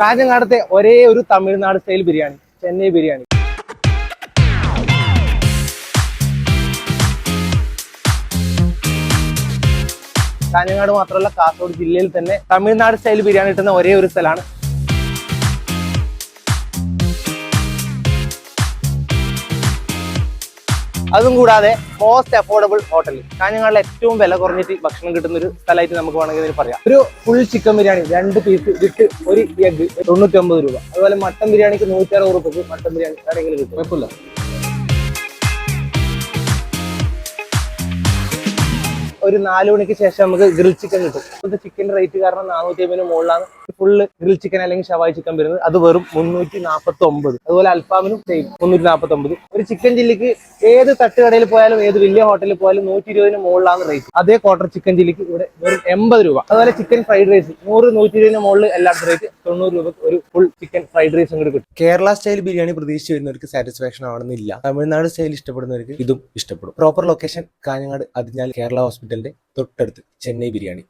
കാഞ്ഞങ്ങാടത്തെ ഒരേ ഒരു തമിഴ്നാട് സ്റ്റൈൽ ബിരിയാണി, ചെന്നൈ ബിരിയാണി. കാഞ്ഞങ്ങാട് മാത്രമല്ല, കാസർഗോഡ് ജില്ലയിൽ തന്നെ തമിഴ്നാട് സ്റ്റൈൽ ബിരിയാണി കിട്ടുന്ന ഒരേ ഒരു സ്ഥലമാണ്. അതും കൂടാതെ മോസ്റ്റ് അഫോർഡബിൾ ഹോട്ടൽ, കാഞ്ഞങ്ങാടിലെ ഏറ്റവും വില കുറഞ്ഞിട്ട് ഭക്ഷണം കിട്ടുന്ന ഒരു സ്ഥലമായിട്ട് നമുക്ക് വേണമെങ്കിൽ പറയാം. ഒരു ഫുൾ ചിക്കൻ ബിരിയാണി 2 പീസ് വിത്ത് ഒരു എഗ് 99 രൂപ. അതുപോലെ മട്ടൻ ബിരിയാണിക്ക് 160 രൂപക്ക് മട്ടൻ ബിരിയാണി ആരെങ്കിലും കിട്ടും, കുഴപ്പമില്ല. ഒരു 4 മണിക്ക് ശേഷം നമുക്ക് ഗ്രിൽ ചിക്കൻ കിട്ടും. ഇപ്പോഴത്തെ ചിക്കൻ റേറ്റ് കാരണം 450 മുകളിലാണ് ഫുള്ള് ഗ്രിൽ ചിക്കൻ അല്ലെങ്കിൽ ഷവായി ചിക്കൻ വരുന്നത്. അത് വെറും 349. അതുപോലെ അൽഫാമിനും സെയിം 349. ഒരു ചിക്കൻ ചില്ലിക്ക് ഏത് തട്ടുകടയിൽ പോയാലും ഏത് വലിയ ഹോട്ടലിൽ പോയാലും 120 മുകളിലാണ് റേറ്റ്. അതേ ക്വാർട്ടർ ചിക്കൻ ചില്ലിക്ക് ഇവിടെ വെറും 80 രൂപ. അതുപോലെ ചിക്കൻ ഫ്രൈഡ് റൈസ് 100-120 മുകളിൽ എല്ലായിടത്തും റേറ്റ് 90 രൂപ ഒരു ഫുൾ ചിക്കൻ ഫ്രൈഡ് റൈസ് കൂടി കിട്ടും. കേരള സ്റ്റൈൽ ബിരിയാണി പ്രതീക്ഷിച്ച് വരുന്നവർക്ക് സാറ്റിസ്ഫാക്ഷൻ ആവണമെന്നില്ല. തമിഴ്നാട് സ്റ്റൈൽ ഇഷ്ടപ്പെടുന്നവർക്ക് ഇതും ഇഷ്ടപ്പെടും. പ്രോപ്പർ ലൊക്കേഷൻ കാഞ്ഞങ്ങാട് അതിഞ്ഞാൽ കേരള ഹോസ്പിറ്റലിന്റെ തൊട്ടടുത്ത് ചെന്നൈ ബിരിയാണി.